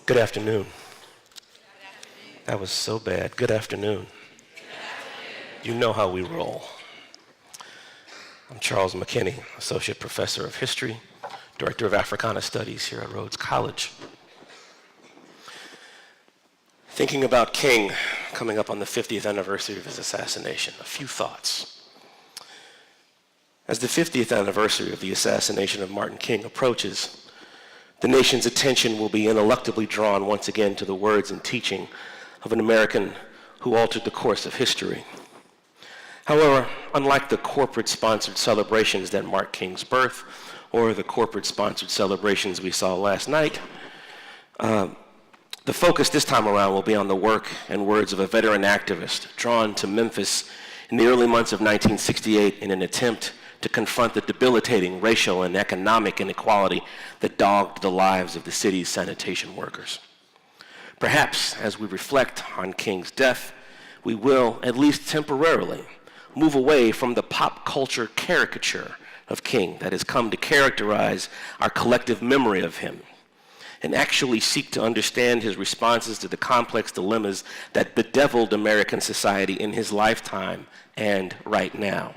Good afternoon. That was so bad. Good afternoon. You know how we roll. I'm Charles Mckinney, Associate Professor of History, Director of Africana Studies here at Rhodes College. Thinking about King coming up on the 50th anniversary of his assassination, a few thoughts. As the 50th anniversary of the assassination of Martin King approaches, the nation's attention will be ineluctably drawn once again to the words and teaching of an American who altered the course of history. However, unlike the corporate-sponsored celebrations that mark King's birth, or the corporate-sponsored celebrations we saw last night, the focus this time around will be on the work and words of a veteran activist drawn to Memphis in the early months of 1968 in an attempt to confront the debilitating racial and economic inequality that dogged the lives of the city's sanitation workers. Perhaps, as we reflect on King's death, we will, at least temporarily, move away from the pop culture caricature of King that has come to characterize our collective memory of him, and actually seek to understand his responses to the complex dilemmas that bedeviled American society in his lifetime and right now.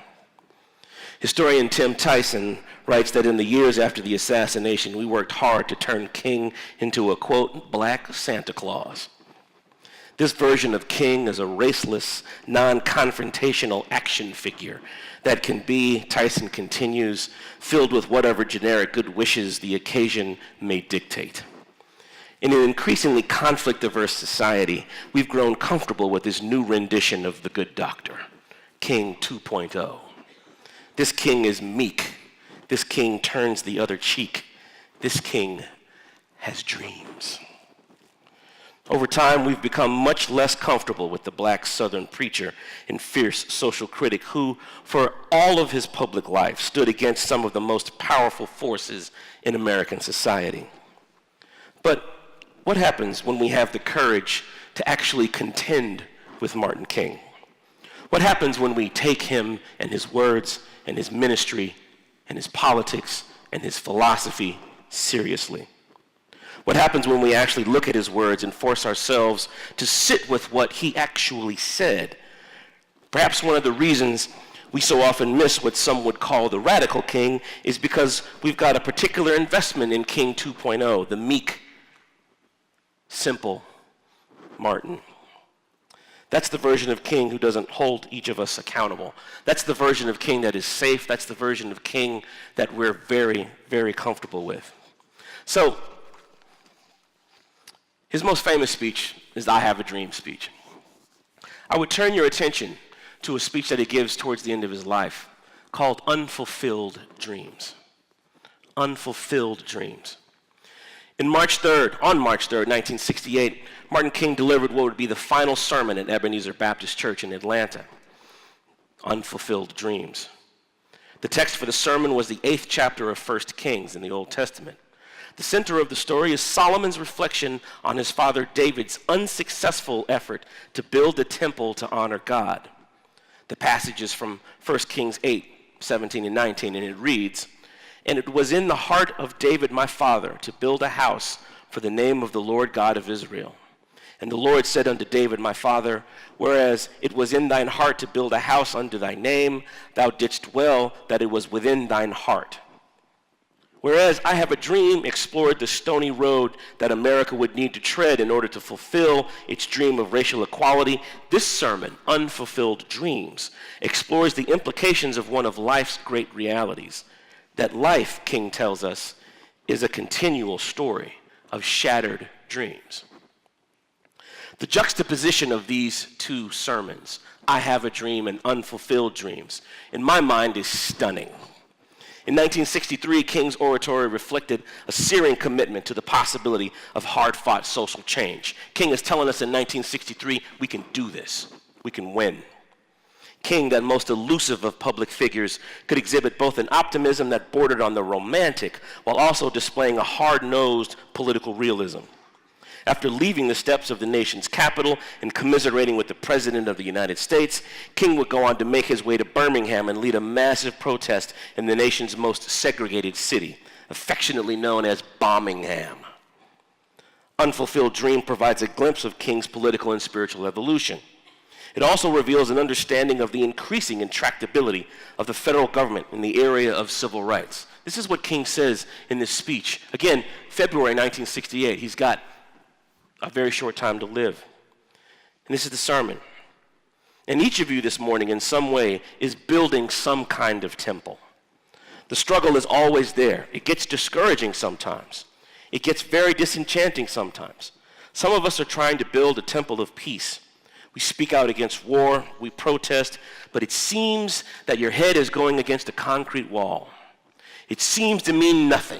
Historian Tim Tyson writes that in the years after the assassination, we worked hard to turn King into a, quote, black Santa Claus. This version of King is a raceless, non-confrontational action figure that can be, Tyson continues, filled with whatever generic good wishes the occasion may dictate. In an increasingly conflict-averse society, we've grown comfortable with this new rendition of the good doctor, King 2.0. This King is meek. This King turns the other cheek. This King has dreams. Over time, we've become much less comfortable with the black Southern preacher and fierce social critic who, for all of his public life, stood against some of the most powerful forces in American society. But what happens when we have the courage to actually contend with Martin King? What happens when we take him and his words and his ministry and his politics and his philosophy seriously? What happens when we actually look at his words and force ourselves to sit with what he actually said? Perhaps one of the reasons we so often miss what some would call the radical King is because we've got a particular investment in King 2.0, the meek, simple Martin. That's the version of King who doesn't hold each of us accountable. That's the version of King that is safe. That's the version of King that we're very, very comfortable with. So, his most famous speech is the I Have a Dream speech. I would turn your attention to a speech that he gives towards the end of his life called Unfulfilled Dreams. Unfulfilled Dreams. On March 3rd, 1968, Martin King delivered what would be the final sermon at Ebenezer Baptist Church in Atlanta, Unfulfilled Dreams. The text for the sermon was the 8th chapter of 1 Kings in the Old Testament. The center of the story is Solomon's reflection on his father David's unsuccessful effort to build a temple to honor God. The passage is from 1 Kings 8, 17 and 19, and it reads, "And it was in the heart of David my father to build a house for the name of the Lord God of Israel. And the Lord said unto David my father, whereas it was in thine heart to build a house unto thy name, thou didst well that it was within thine heart. Whereas I Have a Dream explored the stony road that America would need to tread in order to fulfill its dream of racial equality, this sermon, Unfulfilled Dreams, explores the implications of one of life's great realities. That life, King tells us, is a continual story of shattered dreams." The juxtaposition of these two sermons, I Have a Dream and Unfulfilled Dreams, in my mind is stunning. In 1963, King's oratory reflected a searing commitment to the possibility of hard-fought social change. King is telling us in 1963, we can do this, we can win. King, that most elusive of public figures, could exhibit both an optimism that bordered on the romantic while also displaying a hard-nosed political realism. After leaving the steps of the nation's capital and commiserating with the President of the United States, King would go on to make his way to Birmingham and lead a massive protest in the nation's most segregated city, affectionately known as Bombingham. unfulfilled dream provides a glimpse of King's political and spiritual evolution. It also reveals an understanding of the increasing intractability of the federal government in the area of civil rights. This is what King says in this speech. Again, February 1968. He's got a very short time to live. And this is the sermon. And each of you this morning in some way is building some kind of temple. The struggle is always there. It gets discouraging sometimes. It gets very disenchanting sometimes. Some of us are trying to build a temple of peace. We speak out against war, we protest, but it seems that your head is going against a concrete wall. It seems to mean nothing.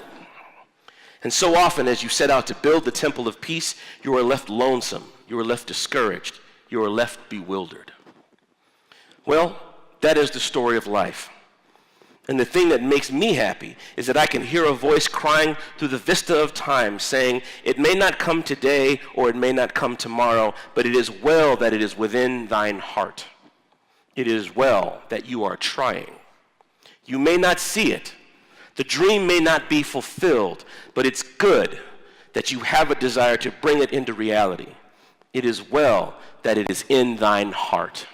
And so often as you set out to build the temple of peace, you are left lonesome, you are left discouraged, you are left bewildered. Well, that is the story of life. And the thing that makes me happy is that I can hear a voice crying through the vista of time saying, it may not come today or it may not come tomorrow, but it is well that it is within thine heart. It is well that you are trying. You may not see it. The dream may not be fulfilled, but it's good that you have a desire to bring it into reality. It is well that it is in thine heart.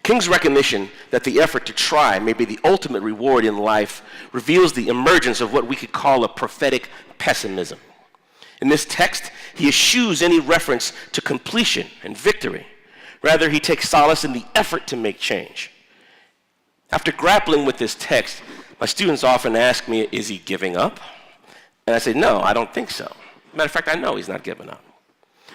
King's recognition that the effort to try may be the ultimate reward in life reveals the emergence of what we could call a prophetic pessimism. In this text, he eschews any reference to completion and victory. Rather, he takes solace in the effort to make change. After grappling with this text, my students often ask me, is he giving up? And I say, no, I don't think so. Matter of fact, I know he's not giving up.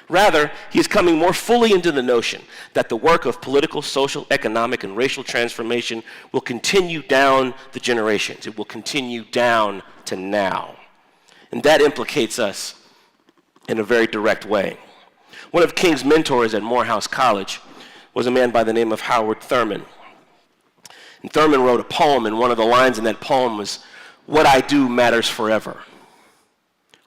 Rather, he is coming more fully into the notion that the work of political, social, economic, and racial transformation will continue down the generations. It will continue down to now. And that implicates us in a very direct way. One of King's mentors at Morehouse College was a man by the name of Howard Thurman. And Thurman wrote a poem, and one of the lines in that poem was, "What I do matters forever."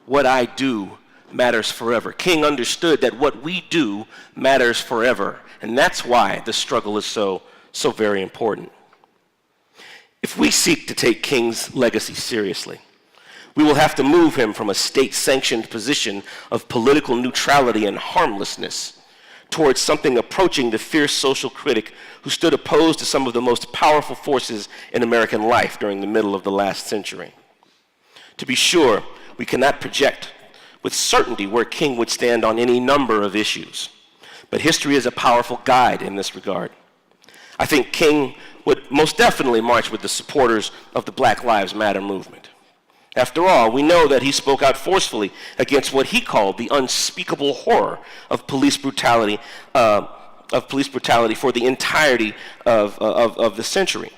What I do matters forever. King understood that what we do matters forever, and that's why the struggle is so very important. If we seek to take King's legacy seriously, we will have to move him from a state-sanctioned position of political neutrality and harmlessness towards something approaching the fierce social critic who stood opposed to some of the most powerful forces in American life during the middle of the last century. To be sure, we cannot project with certainty where King would stand on any number of issues. But history is a powerful guide in this regard. I think King would most definitely march with the supporters of the Black Lives Matter movement. After all, we know that he spoke out forcefully against what he called the unspeakable horror of police brutality for the entirety of the century.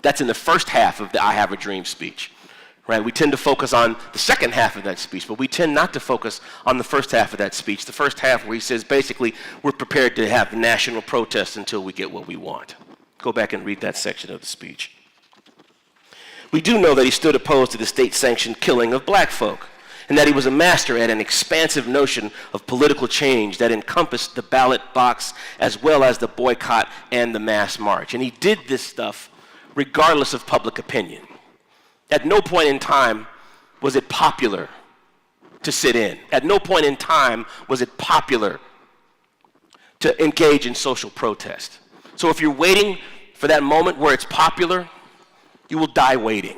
That's in the first half of the I Have a Dream speech. Right? We tend to focus on the second half of that speech, but we tend not to focus on the first half of that speech, the first half where he says basically we're prepared to have national protests until we get what we want. Go back and read that section of the speech. We do know that he stood opposed to the state-sanctioned killing of black folk, and that he was a master at an expansive notion of political change that encompassed the ballot box as well as the boycott and the mass march. And he did this stuff regardless of public opinion. At no point in time was it popular to sit in. At no point in time was it popular to engage in social protest. So if you're waiting for that moment where it's popular, you will die waiting.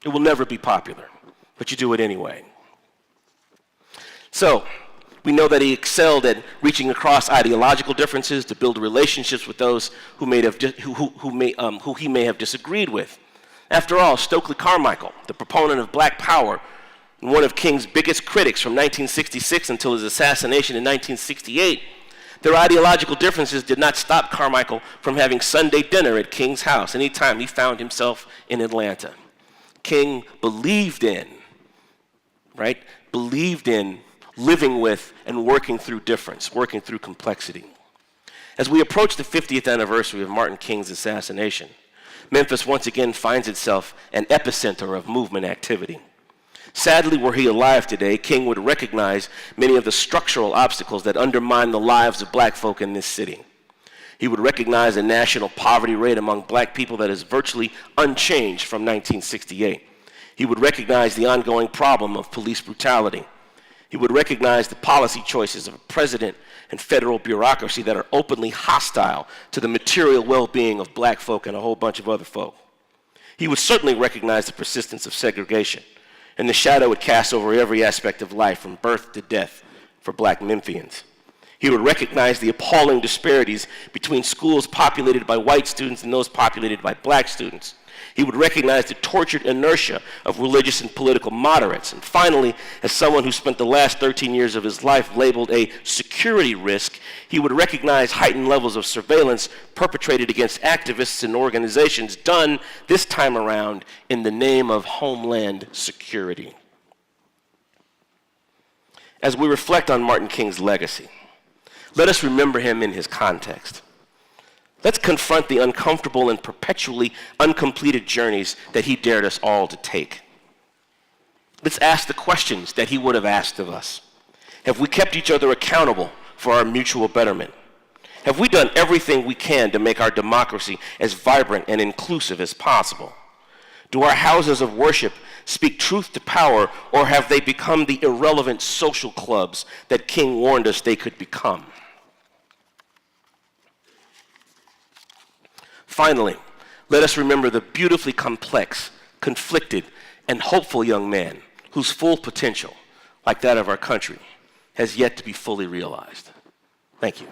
It will never be popular, but you do it anyway. So we know that he excelled at reaching across ideological differences to build relationships with those who he may have disagreed with. After all, Stokely Carmichael, the proponent of black power, and one of King's biggest critics from 1966 until his assassination in 1968, their ideological differences did not stop Carmichael from having Sunday dinner at King's house anytime he found himself in Atlanta. King believed in living with and working through difference, working through complexity. As we approach the 50th anniversary of Martin King's assassination, Memphis once again finds itself an epicenter of movement activity. Sadly, were he alive today, King would recognize many of the structural obstacles that undermine the lives of black folk in this city. He would recognize a national poverty rate among black people that is virtually unchanged from 1968. He would recognize the ongoing problem of police brutality. He would recognize the policy choices of a president and federal bureaucracy that are openly hostile to the material well-being of black folk and a whole bunch of other folk. He would certainly recognize the persistence of segregation and the shadow it casts over every aspect of life from birth to death for black Memphians. He would recognize the appalling disparities between schools populated by white students and those populated by black students. He would recognize the tortured inertia of religious and political moderates. And finally, as someone who spent the last 13 years of his life labeled a security risk, he would recognize heightened levels of surveillance perpetrated against activists and organizations done this time around in the name of homeland security. As we reflect on Martin King's legacy, let us remember him in his context. Let's confront the uncomfortable and perpetually uncompleted journeys that he dared us all to take. Let's ask the questions that he would have asked of us. Have we kept each other accountable for our mutual betterment? Have we done everything we can to make our democracy as vibrant and inclusive as possible? Do our houses of worship speak truth to power, or have they become the irrelevant social clubs that King warned us they could become? Finally, let us remember the beautifully complex, conflicted, and hopeful young man whose full potential, like that of our country, has yet to be fully realized. Thank you.